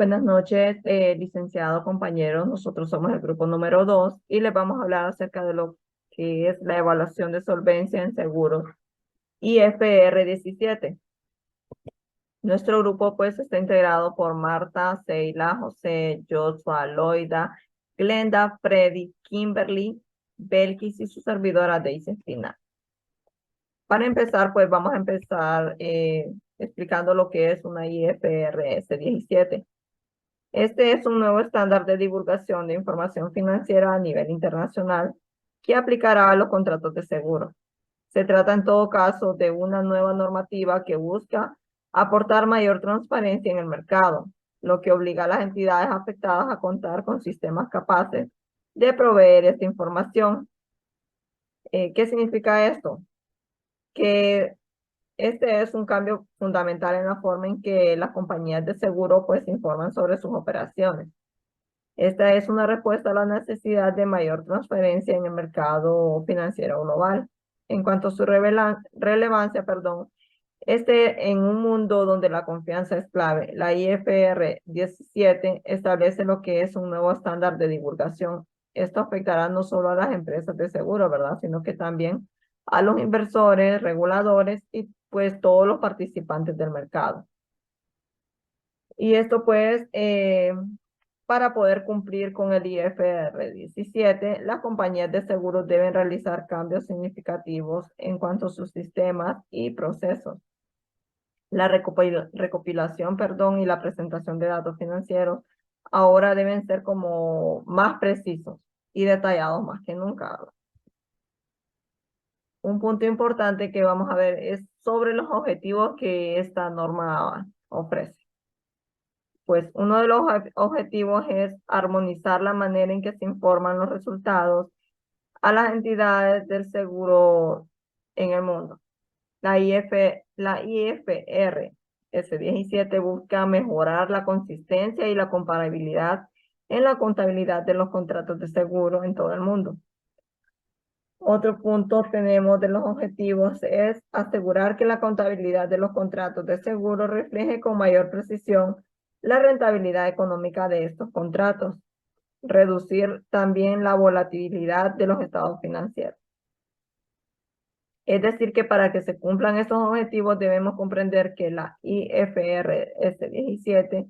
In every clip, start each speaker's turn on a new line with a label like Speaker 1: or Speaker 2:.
Speaker 1: Buenas noches, licenciado compañeros. Nosotros somos el grupo número 2 y les vamos a hablar acerca de lo que es la evaluación de solvencia en seguros IFR 17. Nuestro grupo pues está integrado por Marta, Seila, José, Joshua, Loida, Glenda, Freddy, Kimberly, Belkis y su servidora Daisy Espina. Para empezar, pues vamos a empezar explicando lo que es una IFRS 17. Este es un nuevo estándar de divulgación de información financiera a nivel internacional que aplicará a los contratos de seguro. Se trata en todo caso de una nueva normativa que busca aportar mayor transparencia en el mercado, lo que obliga a las entidades afectadas a contar con sistemas capaces de proveer esta información. ¿Qué significa esto? Que este es un cambio fundamental en la forma en que las compañías de seguro pues informan sobre sus operaciones. Esta es una respuesta a la necesidad de mayor transparencia en el mercado financiero global. En cuanto a su relevancia, en un mundo donde la confianza es clave, la IFR 17 establece lo que es un nuevo estándar de divulgación. Esto afectará no solo a las empresas de seguro, ¿verdad? Sino que también a los inversores, reguladores y pues todos los participantes del mercado. Y esto pues para poder cumplir con el IFR 17, las compañías de seguros deben realizar cambios significativos en cuanto a sus sistemas y procesos. La recopilación, y la presentación de datos financieros ahora deben ser como más precisos y detallados más que nunca. Un punto importante que vamos a ver es sobre los objetivos que esta norma ofrece. Pues uno de los objetivos es armonizar la manera en que se informan los resultados a las entidades del seguro en el mundo. La IFR S17 busca mejorar la consistencia y la comparabilidad en la contabilidad de los contratos de seguro en todo el mundo. Otro punto tenemos de los objetivos es asegurar que la contabilidad de los contratos de seguro refleje con mayor precisión la rentabilidad económica de estos contratos, reducir también la volatilidad de los estados financieros. Es decir, que para que se cumplan estos objetivos debemos comprender que la IFRS 17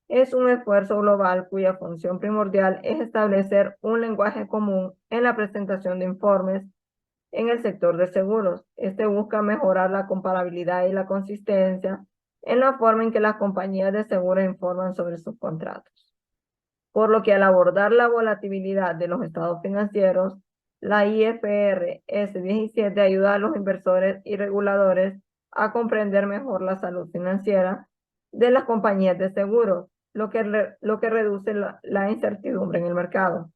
Speaker 1: es un esfuerzo global cuya función primordial es establecer un lenguaje común en la presentación de informes en el sector de seguros. Este busca mejorar la comparabilidad y la consistencia en la forma en que las compañías de seguros informan sobre sus contratos. Por lo que al abordar la volatilidad de los estados financieros, la IFRS 17 ayuda a los inversores y reguladores a comprender mejor la salud financiera de las compañías de seguros, lo que reduce la incertidumbre en el mercado.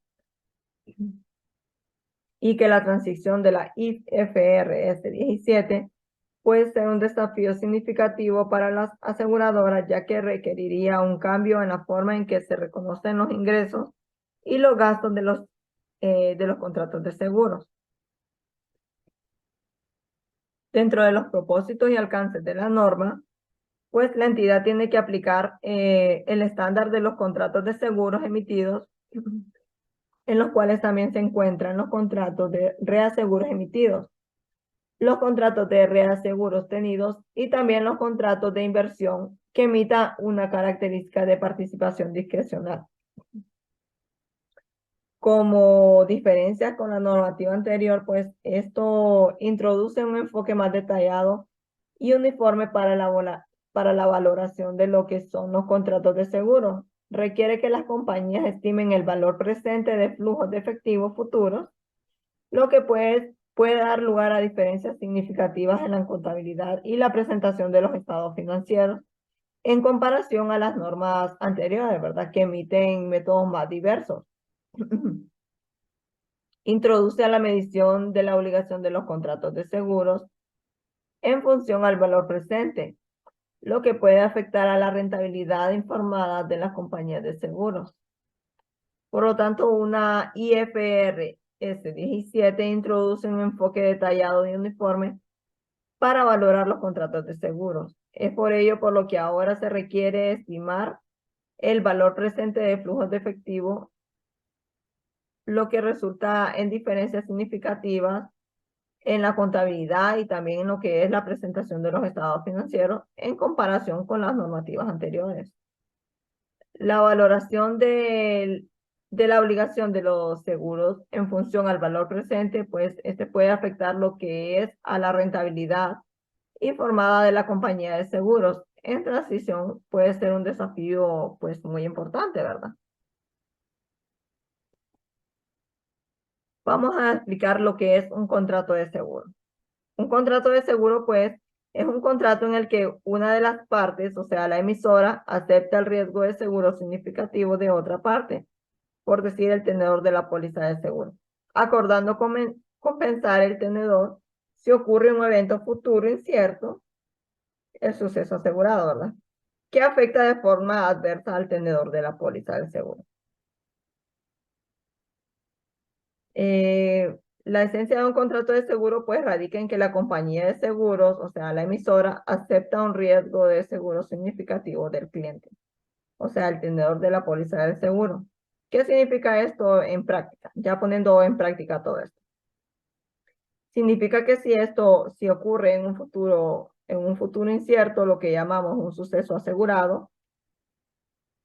Speaker 1: Y que la transición de la IFRS 17 puede ser un desafío significativo para las aseguradoras, ya que requeriría un cambio en la forma en que se reconocen los ingresos y los gastos de los contratos de seguros. Dentro de los propósitos y alcances de la norma, pues la entidad tiene que aplicar el estándar de los contratos de seguros emitidos, en los cuales también se encuentran los contratos de reaseguros emitidos, los contratos de reaseguros tenidos y también los contratos de inversión que emita una característica de participación discrecional. Como diferencia con la normativa anterior, pues esto introduce un enfoque más detallado y uniforme para la valoración de lo que son los contratos de seguro. Requiere que las compañías estimen el valor presente de flujos de efectivo futuros, lo que puede dar lugar a diferencias significativas en la contabilidad y la presentación de los estados financieros en comparación a las normas anteriores, ¿verdad? Que emiten métodos más diversos. Introduce a la medición de la obligación de los contratos de seguros en función al valor presente, lo que puede afectar a la rentabilidad informada de las compañías de seguros. Por lo tanto, una IFRS 17 introduce un enfoque detallado y uniforme para valorar los contratos de seguros. Es por ello por lo que ahora se requiere estimar el valor presente de flujos de efectivo, lo que resulta en diferencias significativas en la contabilidad y también en lo que es la presentación de los estados financieros en comparación con las normativas anteriores. La valoración de la obligación de los seguros en función al valor presente, pues este puede afectar lo que es a la rentabilidad informada de la compañía de seguros. En transición puede ser un desafío pues muy importante, ¿verdad? Vamos a explicar lo que es un contrato de seguro. Un contrato de seguro, pues, es un contrato en el que una de las partes, o sea, la emisora, acepta el riesgo de seguro significativo de otra parte, por decir el tenedor de la póliza de seguro, acordando compensar el tenedor si ocurre un evento futuro incierto, el suceso asegurado, ¿verdad? Que afecta de forma adversa al tenedor de la póliza de seguro. La esencia de un contrato de seguro pues radica en que la compañía de seguros, o sea, la emisora, acepta un riesgo de seguro significativo del cliente, o sea, el tenedor de la póliza del seguro. ¿Qué significa esto en práctica? Ya poniendo en práctica todo esto. Significa que si ocurre en un futuro incierto, lo que llamamos un suceso asegurado,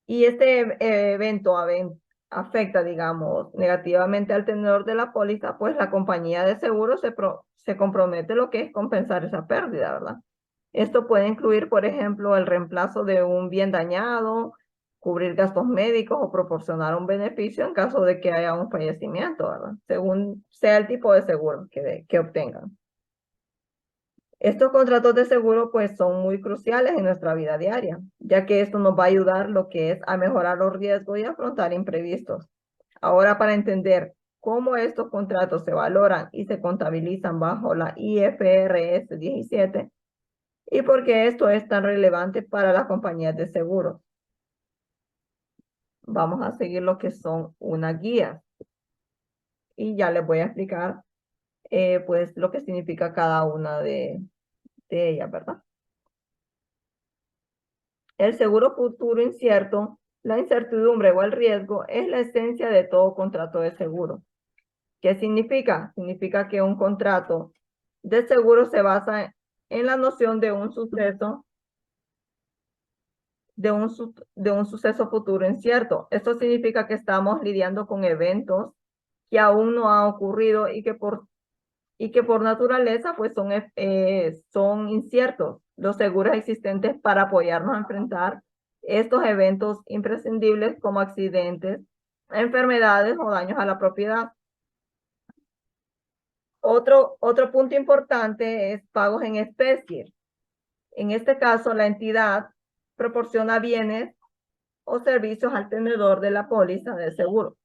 Speaker 1: y este evento afecta, digamos, negativamente al tenedor de la póliza, pues la compañía de seguro se compromete lo que es compensar esa pérdida, ¿verdad? Esto puede incluir, por ejemplo, el reemplazo de un bien dañado, cubrir gastos médicos o proporcionar un beneficio en caso de que haya un fallecimiento, ¿verdad? Según sea el tipo de seguro que obtengan. Estos contratos de seguro pues son muy cruciales en nuestra vida diaria, ya que esto nos va a ayudar lo que es a mejorar los riesgos y afrontar imprevistos. Ahora, para entender cómo estos contratos se valoran y se contabilizan bajo la IFRS 17 y por qué esto es tan relevante para las compañías de seguros, vamos a seguir lo que son unas guías y ya les voy a explicar pues lo que significa cada una de ellas, ¿verdad? El seguro futuro incierto, la incertidumbre o el riesgo es la esencia de todo contrato de seguro. ¿Qué significa? Significa que un contrato de seguro se basa en la noción de un suceso, de un suceso futuro incierto. Esto significa que estamos lidiando con eventos que aún no han ocurrido y que por naturaleza pues son inciertos. Los seguros existentes para apoyarnos a enfrentar estos eventos imprescindibles como accidentes, enfermedades o daños a la propiedad. Otro punto importante es pagos en especie. En este caso, la entidad proporciona bienes o servicios al tenedor de la póliza de seguro.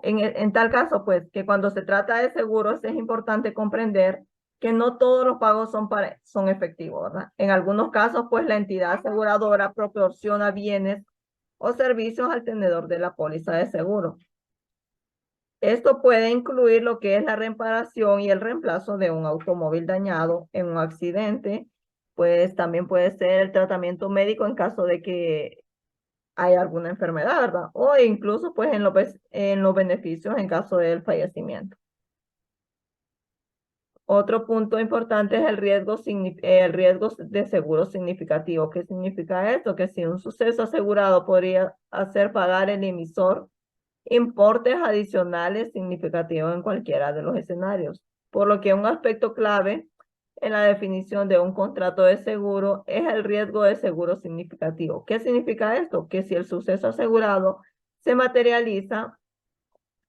Speaker 1: En tal caso, pues, que cuando se trata de seguros es importante comprender que no todos los pagos son efectivos, ¿verdad? En algunos casos, pues, la entidad aseguradora proporciona bienes o servicios al tenedor de la póliza de seguro. Esto puede incluir lo que es la reparación y el reemplazo de un automóvil dañado en un accidente, pues también puede ser el tratamiento médico en caso de que hay alguna enfermedad, ¿verdad? O incluso pues en los beneficios en caso del fallecimiento. Otro punto importante es el riesgo de seguro significativo. ¿Qué significa esto? Que si un suceso asegurado podría hacer pagar el emisor importes adicionales significativos en cualquiera de los escenarios. Por lo que un aspecto clave en la definición de un contrato de seguro es el riesgo de seguro significativo. ¿Qué significa esto? Que si el suceso asegurado se materializa,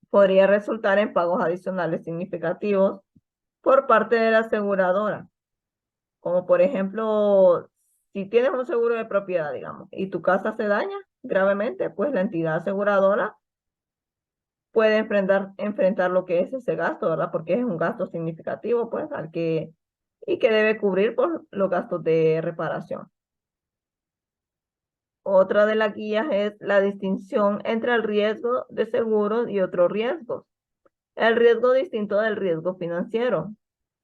Speaker 1: podría resultar en pagos adicionales significativos por parte de la aseguradora. Como por ejemplo, si tienes un seguro de propiedad, digamos, y tu casa se daña gravemente, pues la entidad aseguradora puede enfrentar lo que es ese gasto, ¿verdad? Porque es un gasto significativo, pues, y que debe cubrir por los gastos de reparación. Otra de las guías es la distinción entre el riesgo de seguros y otros riesgos. El riesgo distinto del riesgo financiero,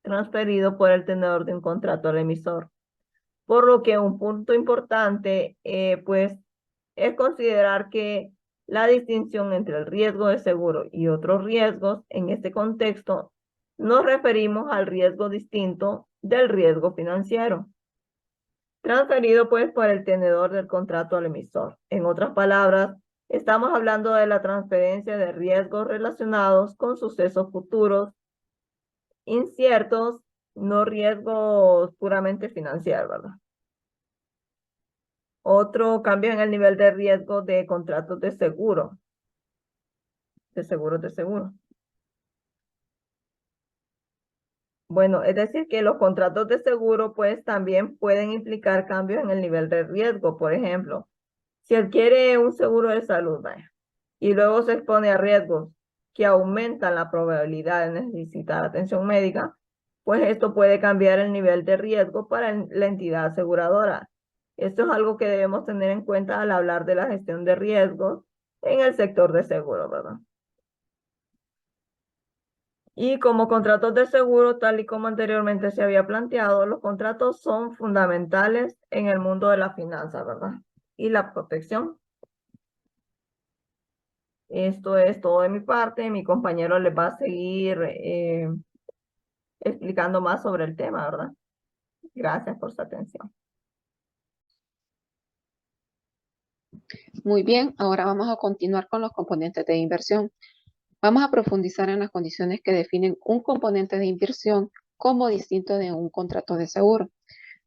Speaker 1: transferido por el tenedor de un contrato al emisor. Por lo que un punto importante, pues, es considerar que la distinción entre el riesgo de seguro y otros riesgos, en este contexto, nos referimos al riesgo distinto del riesgo financiero, transferido pues por el tenedor del contrato al emisor. En otras palabras, estamos hablando de la transferencia de riesgos relacionados con sucesos futuros inciertos, no riesgos puramente financieros, ¿verdad? Otro cambio en el nivel de riesgo de contratos de seguro, de seguros de seguro. Bueno, es decir, que los contratos de seguro pues también pueden implicar cambios en el nivel de riesgo. Por ejemplo, si adquiere un seguro de salud, vaya, y luego se expone a riesgos que aumentan la probabilidad de necesitar atención médica, pues esto puede cambiar el nivel de riesgo para la entidad aseguradora. Esto es algo que debemos tener en cuenta al hablar de la gestión de riesgos en el sector de seguro, ¿verdad? Y como contratos de seguro, tal y como anteriormente se había planteado, los contratos son fundamentales en el mundo de la finanza, ¿verdad? Y la protección. Esto es todo de mi parte. Mi compañero les va a seguir explicando más sobre el tema, ¿verdad? Gracias por su atención.
Speaker 2: Muy bien, ahora vamos a continuar con los componentes de inversión. Vamos a profundizar en las condiciones que definen un componente de inversión como distinto de un contrato de seguro.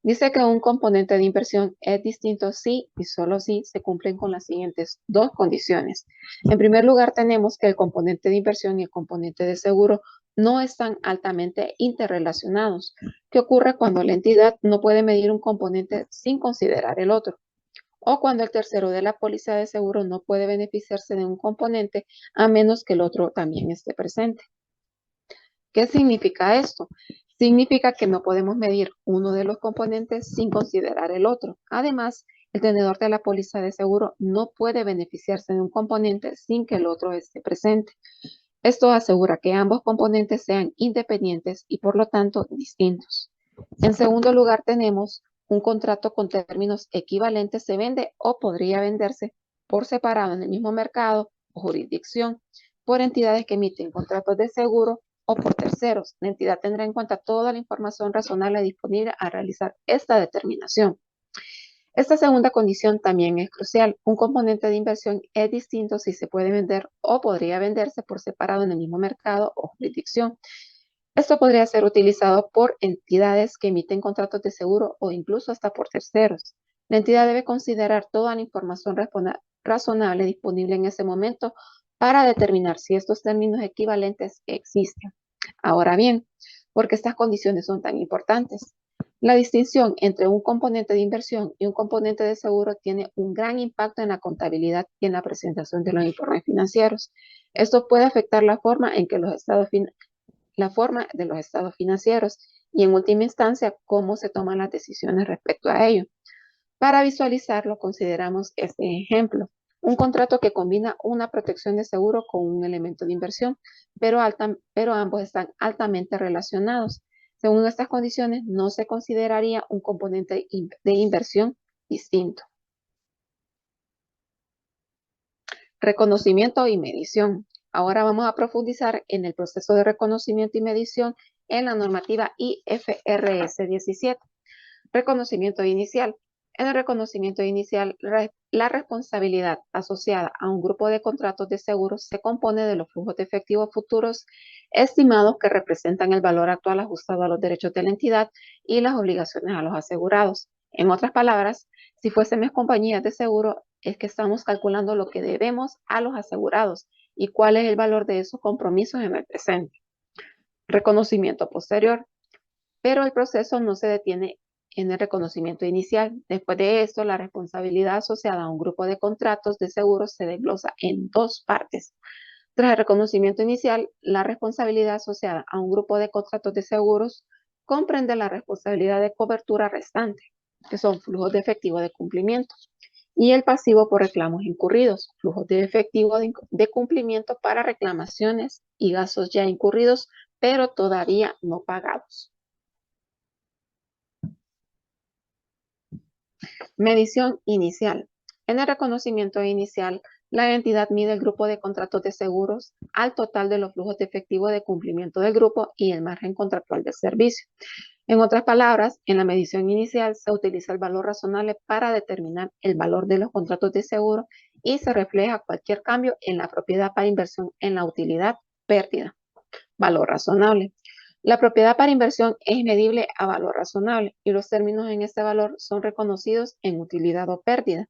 Speaker 2: Dice que un componente de inversión es distinto si y solo si se cumplen con las siguientes dos condiciones. En primer lugar, tenemos que el componente de inversión y el componente de seguro no están altamente interrelacionados. ¿Qué ocurre cuando la entidad no puede medir un componente sin considerar el otro? O cuando el tercero de la póliza de seguro no puede beneficiarse de un componente a menos que el otro también esté presente. ¿Qué significa esto? Significa que no podemos medir uno de los componentes sin considerar el otro. Además, el tenedor de la póliza de seguro no puede beneficiarse de un componente sin que el otro esté presente. Esto asegura que ambos componentes sean independientes y por lo tanto distintos. En segundo lugar, tenemos un contrato con términos equivalentes se vende o podría venderse por separado en el mismo mercado o jurisdicción por entidades que emiten contratos de seguro o por terceros. La entidad tendrá en cuenta toda la información razonable disponible a realizar esta determinación. Esta segunda condición también es crucial. Un componente de inversión es distinto si se puede vender o podría venderse por separado en el mismo mercado o jurisdicción. Esto podría ser utilizado por entidades que emiten contratos de seguro o incluso hasta por terceros. La entidad debe considerar toda la información razonable disponible en ese momento para determinar si estos términos equivalentes existen. Ahora bien, ¿por qué estas condiciones son tan importantes? La distinción entre un componente de inversión y un componente de seguro tiene un gran impacto en la contabilidad y en la presentación de los informes financieros. Esto puede afectar la forma en que la forma de los estados financieros y en última instancia cómo se toman las decisiones respecto a ello. Para visualizarlo, consideramos este ejemplo. Un contrato que combina una protección de seguro con un elemento de inversión, pero ambos están altamente relacionados. Según estas condiciones, no se consideraría un componente de inversión distinto. Reconocimiento y medición. Ahora vamos a profundizar en el proceso de reconocimiento y medición en la normativa IFRS 17. Reconocimiento inicial. En el reconocimiento inicial, la responsabilidad asociada a un grupo de contratos de seguros se compone de los flujos de efectivo futuros estimados que representan el valor actual ajustado a los derechos de la entidad y las obligaciones a los asegurados. En otras palabras, si fuésemos compañías de seguro, es que estamos calculando lo que debemos a los asegurados y cuál es el valor de esos compromisos en el presente. Reconocimiento posterior. Pero el proceso no se detiene en el reconocimiento inicial. Después de esto, la responsabilidad asociada a un grupo de contratos de seguros se desglosa en dos partes. Tras el reconocimiento inicial, la responsabilidad asociada a un grupo de contratos de seguros comprende la responsabilidad de cobertura restante, que son flujos de efectivo de cumplimiento, y el pasivo por reclamos incurridos, flujos de efectivo de cumplimiento para reclamaciones y gastos ya incurridos, pero todavía no pagados. Medición inicial. En el reconocimiento inicial, la entidad mide el grupo de contratos de seguros al total de los flujos de efectivo de cumplimiento del grupo y el margen contractual del servicio. En otras palabras, en la medición inicial se utiliza el valor razonable para determinar el valor de los contratos de seguro y se refleja cualquier cambio en la propiedad para inversión en la utilidad pérdida. Valor razonable. La propiedad para inversión es medible a valor razonable y los términos en este valor son reconocidos en utilidad o pérdida.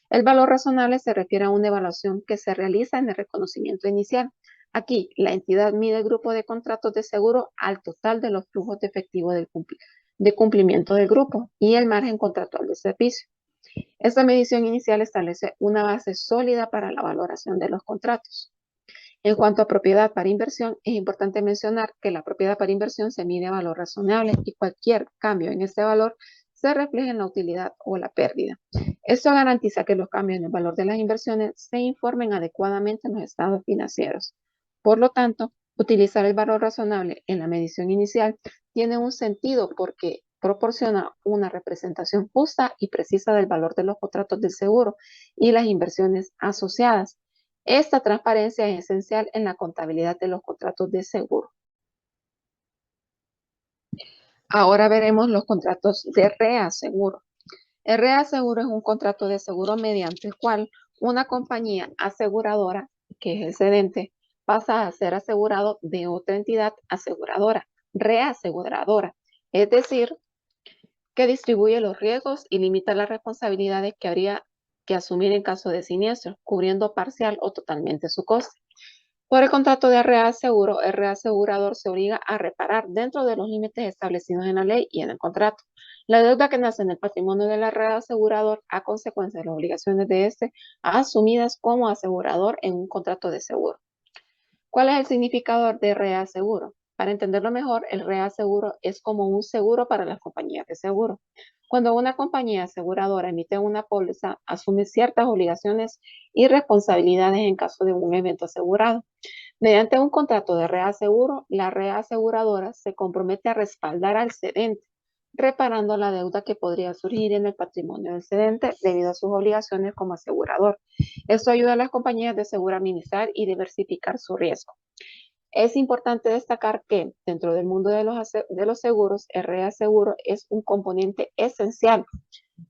Speaker 2: El valor razonable se refiere a una evaluación que se realiza en el reconocimiento inicial. Aquí, la entidad mide el grupo de contratos de seguro al total de los flujos de efectivo de cumplimiento del grupo y el margen contractual de servicio. Esta medición inicial establece una base sólida para la valoración de los contratos. En cuanto a propiedad para inversión, es importante mencionar que la propiedad para inversión se mide a valor razonable y cualquier cambio en este valor se refleja en la utilidad o la pérdida. Esto garantiza que los cambios en el valor de las inversiones se informen adecuadamente en los estados financieros. Por lo tanto, utilizar el valor razonable en la medición inicial tiene un sentido porque proporciona una representación justa y precisa del valor de los contratos del seguro y las inversiones asociadas. Esta transparencia es esencial en la contabilidad de los contratos de seguro. Ahora veremos los contratos de reaseguro. El reaseguro es un contrato de seguro mediante el cual una compañía aseguradora, que es el cedente, pasa a ser asegurado de otra entidad aseguradora, reaseguradora, es decir, que distribuye los riesgos y limita las responsabilidades que habría que asumir en caso de siniestro, cubriendo parcial o totalmente su coste. Por el contrato de reaseguro, el reasegurador se obliga a reparar dentro de los límites establecidos en la ley y en el contrato la deuda que nace en el patrimonio del reasegurador a consecuencia de las obligaciones de este asumidas como asegurador en un contrato de seguro. ¿Cuál es el significado de reaseguro? Para entenderlo mejor, el reaseguro es como un seguro para las compañías de seguro. Cuando una compañía aseguradora emite una póliza, asume ciertas obligaciones y responsabilidades en caso de un evento asegurado. Mediante un contrato de reaseguro, la reaseguradora se compromete a respaldar al cedente, reparando la deuda que podría surgir en el patrimonio del cedente debido a sus obligaciones como asegurador. Esto ayuda a las compañías de seguro a minimizar y diversificar su riesgo. Es importante destacar que dentro del mundo de los seguros, el reaseguro es un componente esencial,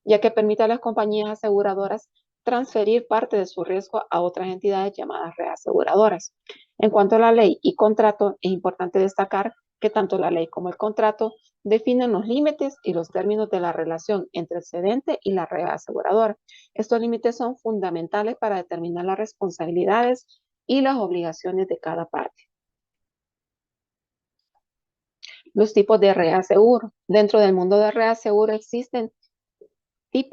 Speaker 2: ya que permite a las compañías aseguradoras transferir parte de su riesgo a otras entidades llamadas reaseguradoras. En cuanto a la ley y contrato, es importante destacar que tanto la ley como el contrato definen los límites y los términos de la relación entre el cedente y la reaseguradora. Estos límites son fundamentales para determinar las responsabilidades y las obligaciones de cada parte. Los tipos de reaseguro. Dentro del mundo de reaseguro existen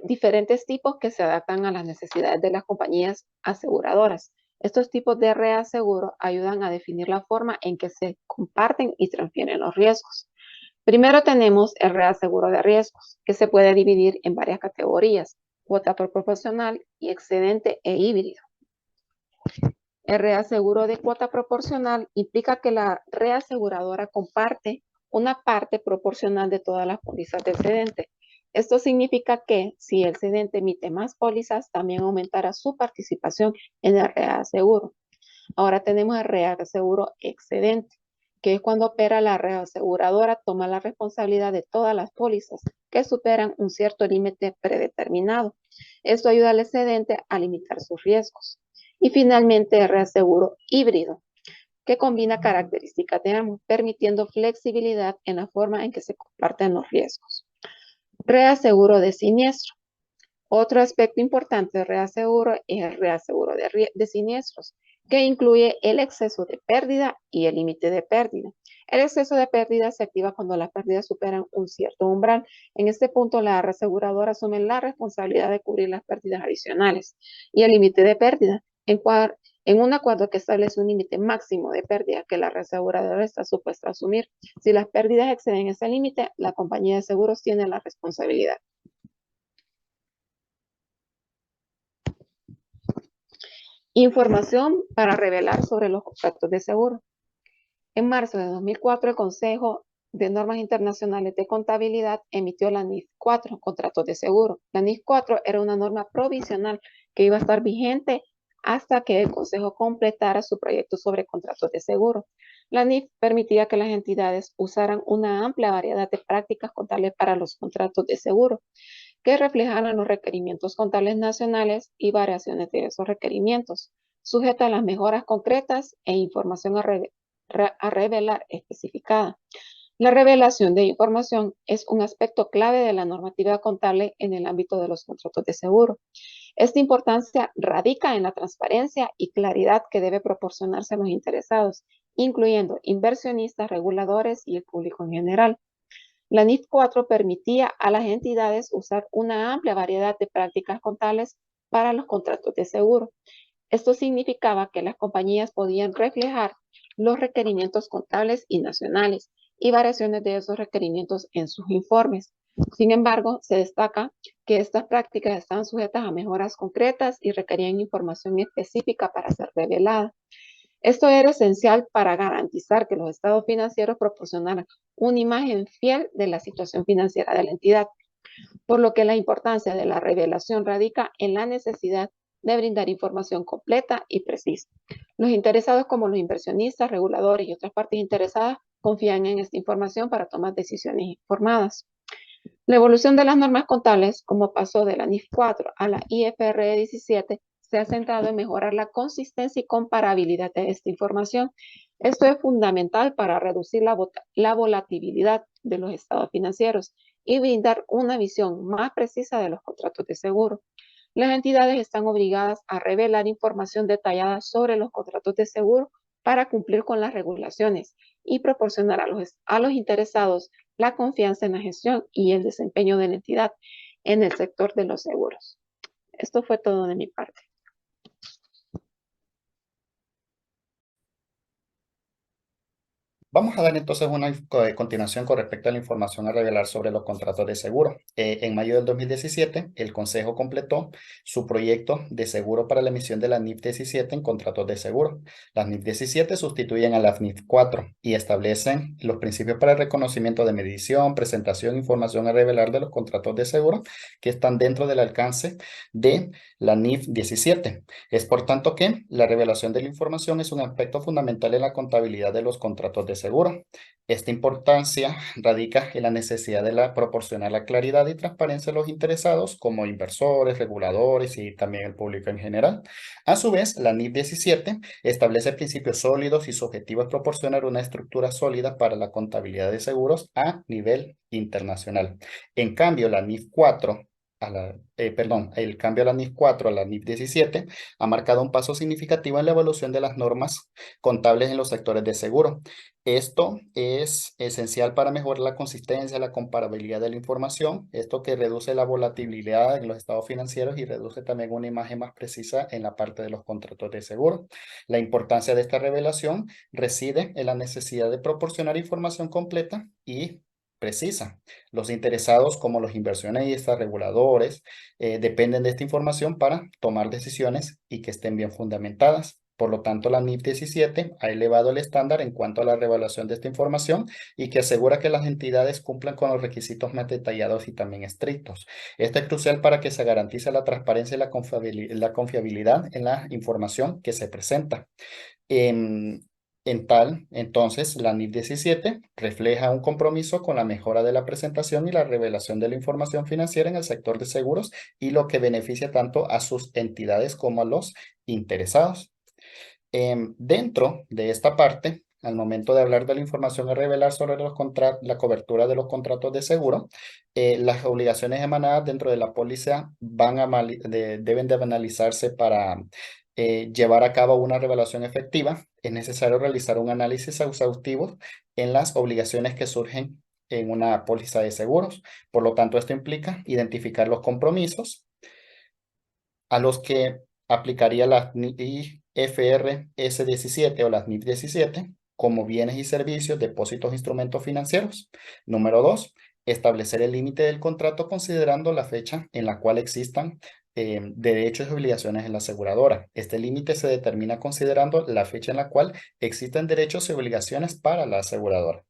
Speaker 2: diferentes tipos que se adaptan a las necesidades de las compañías aseguradoras. Estos tipos de reaseguro ayudan a definir la forma en que se comparten y transfieren los riesgos. Primero tenemos el reaseguro de riesgos, que se puede dividir en varias categorías: cuota proporcional y excedente e híbrido. El reaseguro de cuota proporcional implica que la reaseguradora comparte una parte proporcional de todas las pólizas del cedente. Esto significa que si el cedente emite más pólizas, también aumentará su participación en el reaseguro. Ahora tenemos el reaseguro excedente, que es cuando opera la reaseguradora, toma la responsabilidad de todas las pólizas que superan un cierto límite predeterminado. Esto ayuda al excedente a limitar sus riesgos. Y finalmente el reaseguro híbrido, que combina características de ambos, permitiendo flexibilidad en la forma en que se comparten los riesgos. Reaseguro de siniestro. Otro aspecto importante del reaseguro es el reaseguro de siniestros, que incluye el exceso de pérdida y el límite de pérdida. El exceso de pérdida se activa cuando las pérdidas superan un cierto umbral. En este punto, la reaseguradora asume la responsabilidad de cubrir las pérdidas adicionales. Y el límite de pérdida, en un acuerdo que establece un límite máximo de pérdida que la reaseguradora está supuesta a asumir. Si las pérdidas exceden ese límite, la compañía de seguros tiene la responsabilidad. Información para revelar sobre los contratos de seguro. En marzo de 2004, el Consejo de Normas Internacionales de Contabilidad emitió la NIF 4, contratos de seguro. La NIF 4 era una norma provisional que iba a estar vigente hasta que el Consejo completara su proyecto sobre contratos de seguro. La NIF permitía que las entidades usaran una amplia variedad de prácticas contables para los contratos de seguro, que reflejaran los requerimientos contables nacionales y variaciones de esos requerimientos, sujeta a las mejoras concretas e información a revelar especificada. La revelación de información es un aspecto clave de la normativa contable en el ámbito de los contratos de seguro. Esta importancia radica en la transparencia y claridad que debe proporcionarse a los interesados, incluyendo inversionistas, reguladores y el público en general. La NIF 4 permitía a las entidades usar una amplia variedad de prácticas contables para los contratos de seguro. Esto significaba que las compañías podían reflejar los requerimientos contables y nacionales y variaciones de esos requerimientos en sus informes. Sin embargo, se destaca que estas prácticas estaban sujetas a mejoras concretas y requerían información específica para ser revelada. Esto era esencial para garantizar que los estados financieros proporcionaran una imagen fiel de la situación financiera de la entidad, por lo que la importancia de la revelación radica en la necesidad de brindar información completa y precisa. Los interesados como los inversionistas, reguladores y otras partes interesadas confían en esta información para tomar decisiones informadas. La evolución de las normas contables, como pasó de la NIF 4 a la IFR 17, se ha centrado en mejorar la consistencia y comparabilidad de esta información. Esto es fundamental para reducir la volatilidad de los estados financieros y brindar una visión más precisa de los contratos de seguro. Las entidades están obligadas a revelar información detallada sobre los contratos de seguro para cumplir con las regulaciones y proporcionar a los interesados la confianza en la gestión y el desempeño de la entidad en el sector de los seguros. Esto fue todo de mi parte.
Speaker 3: Vamos a dar entonces una continuación con respecto a la información a revelar sobre los contratos de seguro. En mayo del 2017, el Consejo completó su proyecto de seguro para la emisión de la NIF 17 en contratos de seguro. Las NIF 17 sustituyen a las NIF 4 y establecen los principios para el reconocimiento de medición, presentación, información a revelar de los contratos de seguro que están dentro del alcance de la NIF 17. Es por tanto que la revelación de la información es un aspecto fundamental en la contabilidad de los contratos de seguro. Esta importancia radica en la necesidad de proporcionar la claridad y transparencia a los interesados como inversores, reguladores y también el público en general. A su vez, la NIF 17 establece principios sólidos y su objetivo es proporcionar una estructura sólida para la contabilidad de seguros a nivel internacional. En cambio, la NIF 4 el cambio a la NIF 4 a la NIF 17 ha marcado un paso significativo en la evolución de las normas contables en los sectores de seguro. Esto es esencial para mejorar la consistencia, la comparabilidad de la información, esto que reduce la volatilidad en los estados financieros y reduce también una imagen más precisa en la parte de los contratos de seguro. La importancia de esta revelación reside en la necesidad de proporcionar información completa y precisa. Los interesados, como los inversionistas, reguladores, dependen de esta información para tomar decisiones y que estén bien fundamentadas. Por lo tanto, la NIF 17 ha elevado el estándar en cuanto a la revelación de esta información y que asegura que las entidades cumplan con los requisitos más detallados y también estrictos. Esto es crucial para que se garantice la transparencia y la confiabilidad en la información que se presenta. Entonces, la NIF 17 refleja un compromiso con la mejora de la presentación y la revelación de la información financiera en el sector de seguros y lo que beneficia tanto a sus entidades como a los interesados. Dentro de esta parte, al momento de hablar de la información a revelar sobre la cobertura de los contratos de seguro, las obligaciones emanadas dentro de la póliza deben de analizarse para llevar a cabo una revelación efectiva. Es necesario realizar un análisis exhaustivo en las obligaciones que surgen en una póliza de seguros. Por lo tanto, esto implica identificar los compromisos a los que aplicaría la IFRS 17 o las NIF 17 como bienes y servicios, depósitos e instrumentos financieros. Número 2, establecer el límite del contrato considerando la fecha en la cual existan de derechos y obligaciones en la aseguradora. Este límite se determina considerando la fecha en la cual existen derechos y obligaciones para la aseguradora.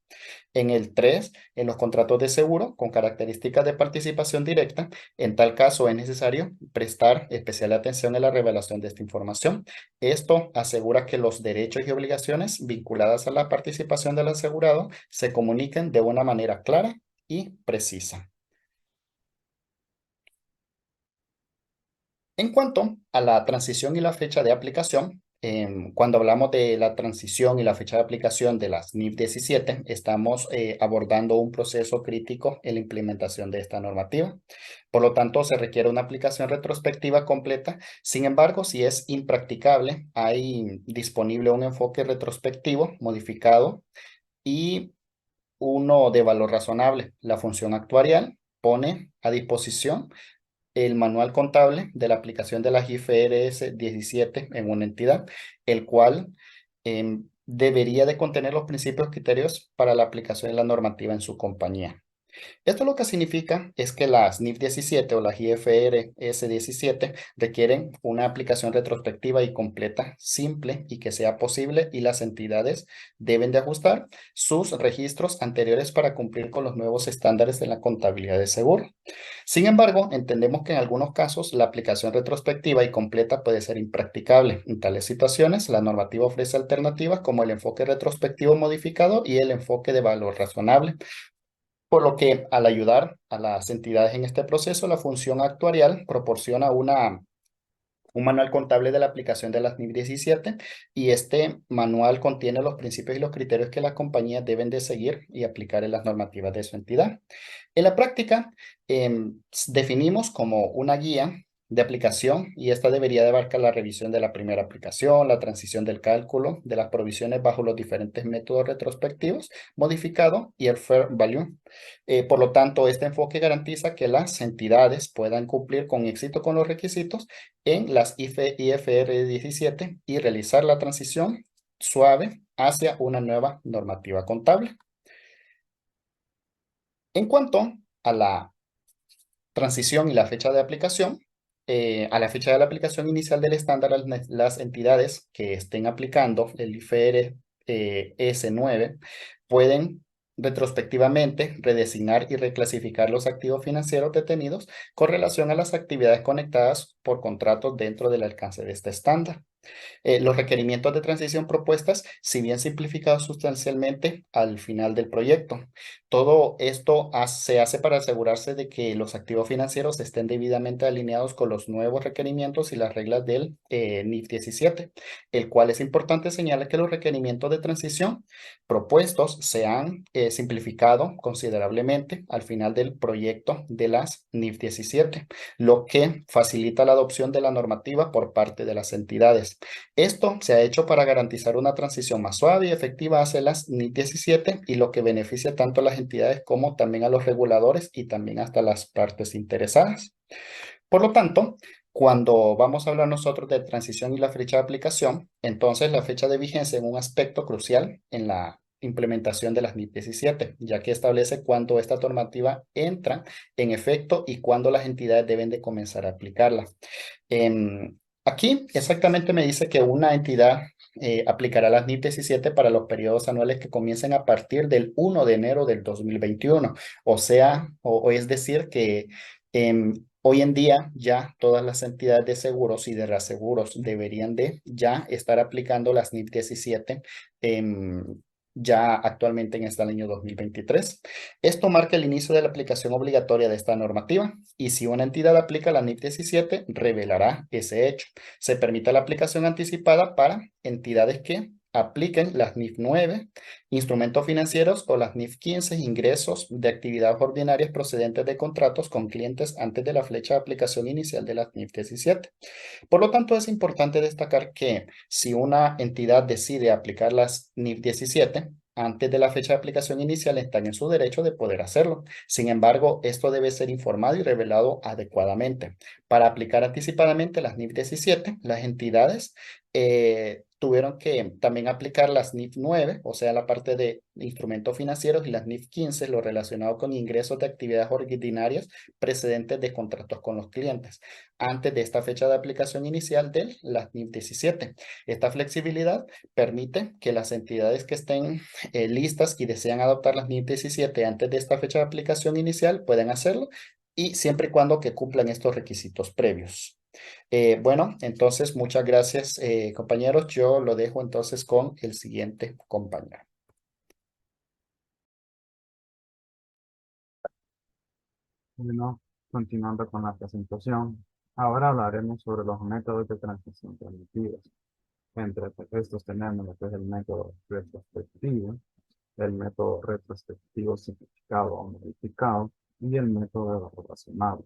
Speaker 3: En el 3, en los contratos de seguro con características de participación directa, en tal caso es necesario prestar especial atención a la revelación de esta información. Esto asegura que los derechos y obligaciones vinculadas a la participación del asegurado se comuniquen de una manera clara y precisa. En cuanto a la transición y la fecha de aplicación, cuando hablamos de la transición y la fecha de aplicación de las NIF 17, estamos abordando un proceso crítico en la implementación de esta normativa. Por lo tanto, se requiere una aplicación retrospectiva completa. Sin embargo, si es impracticable, hay disponible un enfoque retrospectivo modificado y uno de valor razonable. La función actuarial pone a disposición el manual contable de la aplicación de las IFRS 17 en una entidad, el cual debería de contener los principios criterios para la aplicación de la normativa en su compañía. Esto lo que significa es que las NIF 17 o las IFRS 17 requieren una aplicación retrospectiva y completa, simple y que sea posible, y las entidades deben de ajustar sus registros anteriores para cumplir con los nuevos estándares de la contabilidad de seguro. Sin embargo, entendemos que en algunos casos la aplicación retrospectiva y completa puede ser impracticable. En tales situaciones, la normativa ofrece alternativas como el enfoque retrospectivo modificado y el enfoque de valor razonable. Por lo que al ayudar a las entidades en este proceso, la función actuarial proporciona un manual contable de la aplicación de las NIF 17, y este manual contiene los principios y los criterios que las compañías deben de seguir y aplicar en las normativas de su entidad. En la práctica, definimos como una guía de aplicación, y esta debería de abarcar la revisión de la primera aplicación, la transición del cálculo de las provisiones bajo los diferentes métodos retrospectivos, modificado y el fair value. Por lo tanto, este enfoque garantiza que las entidades puedan cumplir con éxito con los requisitos en las IFR 17 y realizar la transición suave hacia una nueva normativa contable. En cuanto a la transición y la fecha de aplicación, a la fecha de la aplicación inicial del estándar, las entidades que estén aplicando el IFR S9 pueden retrospectivamente redesignar y reclasificar los activos financieros detenidos con relación a las actividades conectadas por contratos dentro del alcance de este estándar. Los requerimientos de transición propuestas, si bien simplificados sustancialmente al final del proyecto. Todo esto se hace para asegurarse de que los activos financieros estén debidamente alineados con los nuevos requerimientos y las reglas del NIF 17, el cual es importante señalar que los requerimientos de transición propuestos se han simplificado considerablemente al final del proyecto de las NIF 17, lo que facilita la adopción de la normativa por parte de las entidades. Esto se ha hecho para garantizar una transición más suave y efectiva hacia las NIF 17, y lo que beneficia tanto a las entidades como también a los reguladores y también hasta las partes interesadas. Por lo tanto, cuando vamos a hablar nosotros de transición y la fecha de aplicación, entonces la fecha de vigencia es un aspecto crucial en la implementación de las NIF 17, ya que establece cuándo esta normativa entra en efecto y cuándo las entidades deben de comenzar a aplicarla. Aquí exactamente me dice que una entidad aplicará las NIF 17 para los periodos anuales que comiencen a partir del 1 de enero del 2021. O sea, o es decir que hoy en día ya todas las entidades de seguros y de reaseguros deberían de ya estar aplicando las NIF 17 ya actualmente en este año 2023. Esto marca el inicio de la aplicación obligatoria de esta normativa, y si una entidad aplica la NIF 17, revelará ese hecho. Se permite la aplicación anticipada para entidades que apliquen las NIF 9, instrumentos financieros, o las NIF 15, ingresos de actividades ordinarias procedentes de contratos con clientes antes de la fecha de aplicación inicial de las NIF 17. Por lo tanto, es importante destacar que si una entidad decide aplicar las NIF 17 antes de la fecha de aplicación inicial, están en su derecho de poder hacerlo. Sin embargo, esto debe ser informado y revelado adecuadamente. Para aplicar anticipadamente las NIF 17, las entidades tuvieron que también aplicar las NIF 9, o sea, la parte de instrumentos financieros, y las NIF 15, lo relacionado con ingresos de actividades ordinarias precedentes de contratos con los clientes, antes de esta fecha de aplicación inicial de las NIF 17. Esta flexibilidad permite que las entidades que estén listas y desean adoptar las NIF 17 antes de esta fecha de aplicación inicial pueden hacerlo, y siempre y cuando que cumplan estos requisitos previos. Bueno, entonces muchas gracias, compañeros. Yo lo dejo entonces con el siguiente compañero.
Speaker 4: Bueno, continuando con la presentación, ahora hablaremos sobre los métodos de transmisión permitidos. Entre estos tenemos lo que es el método retrospectivo, el método retrospectivo simplificado o modificado y el método de valor razonable.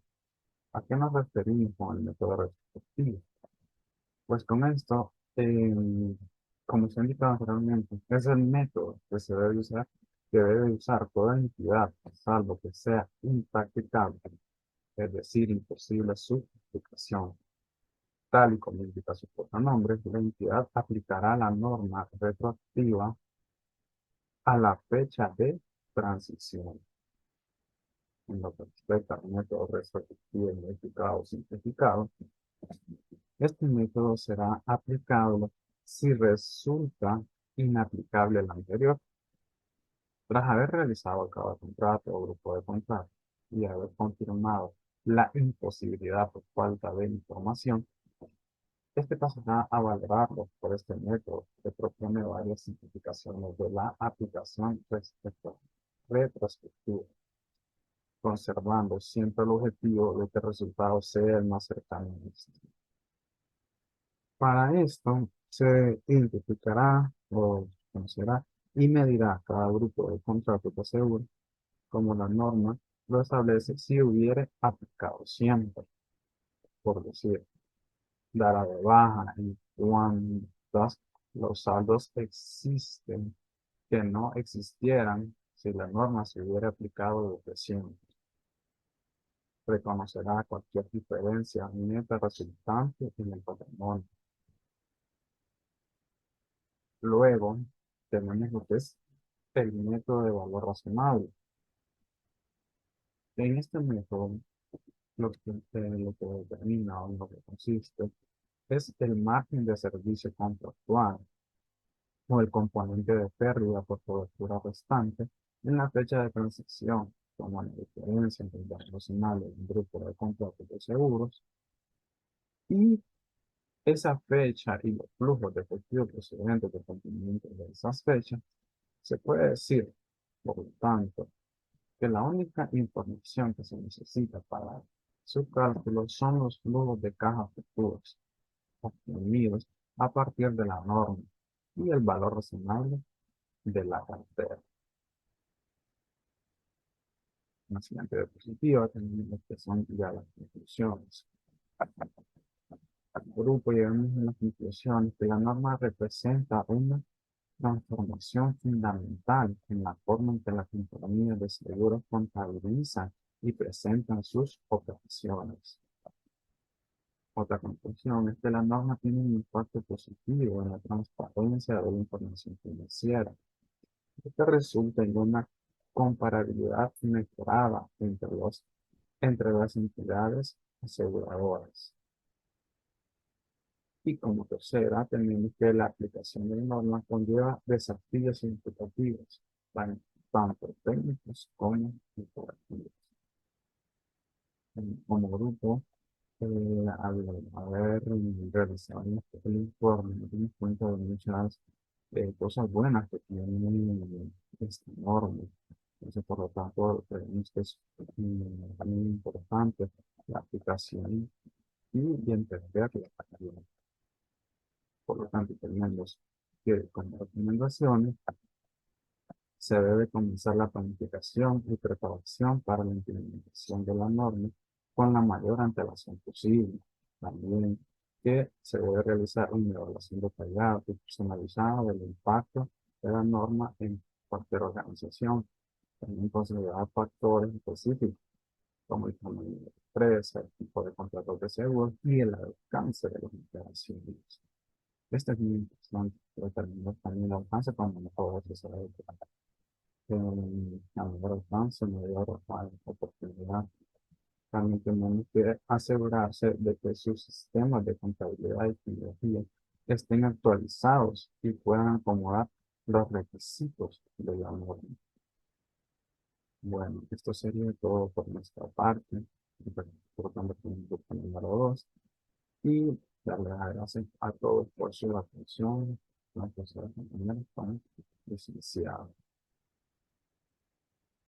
Speaker 4: ¿A qué nos referimos con el método retrospectivo? Pues con esto, como se ha indicado anteriormente, es el método que debe usar toda entidad, salvo que sea impracticable, es decir, imposible su aplicación. Tal y como indica su propio nombre, la entidad aplicará la norma retroactiva a la fecha de transición. En lo que respecta al método retroactivo modificado o simplificado, este método será aplicable si resulta inaplicable el anterior. Tras haber realizado cada contrato o grupo de contratos y haber confirmado la imposibilidad por falta de información, este pasará a valorarlo por este método que propone varias simplificaciones de la aplicación retrospectiva, conservando siempre el objetivo de que el resultado sea el más cercano a este. Para esto se identificará o conocerá y medirá cada grupo de contratos de seguro como la norma lo establece si hubiere aplicado siempre, por decir, dará de baja en cuantos los saldos existen que no existieran si la norma se hubiera aplicado desde siempre. Reconocerá cualquier diferencia neta resultante en el patrimonio. Luego tenemos lo que es el método de valor razonable. En este método, lo que determina o en lo que consiste es el margen de servicio contractual o el componente de pérdida por cobertura restante en la fecha de transición, como la diferencia entre el valor razonable de un grupo de contratos de seguros y esa fecha y los flujos de efectivo procedentes del cumplimiento de esas fechas. Se puede decir, por lo tanto, que la única información que se necesita para su cálculo son los flujos de caja futuros obtenidos a partir de la norma y el valor razonable de la cartera. En la siguiente diapositiva tenemos lo que son ya las conclusiones. Al grupo llegamos a las conclusiones que la norma representa una transformación fundamental en la forma en que las compañías de seguros contabilizan y presentan sus operaciones. Otra conclusión es que la norma tiene un impacto positivo en la transparencia de la información financiera. Esto resulta en una comparabilidad mejorada entre las entidades aseguradoras. Y como tercera, tenemos que la aplicación de normas conlleva desafíos significativos, tanto técnicos como operativos. Como grupo, al haber realizado el informe, nos dimos cuenta de muchas cosas buenas que tiene esta norma. Entonces, por lo tanto, creemos que es muy importante la aplicación y entenderla. Por lo tanto, tenemos que como recomendaciones se debe comenzar la planificación y preparación para la implementación de la norma con la mayor antelación posible. También que se debe realizar una evaluación detallada y personalizada del impacto de la norma en cualquier organización, también considerar factores específicos como el tamaño de la empresa, el tipo de contratos de seguro y el alcance de las operaciones. Esta es muy importante determinar también el alcance cuando no puedo hacer a mayor alcance, mayor oportunidad. También tenemos que asegurarse de que sus sistemas de contabilidad y tecnología estén actualizados y puedan acomodar los requisitos de la norma. Bueno, esto sería todo por nuestra parte. Por tanto, con el grupo número 2 y darle las gracias a todos por su atención. Gracias a los compañeros, licenciado.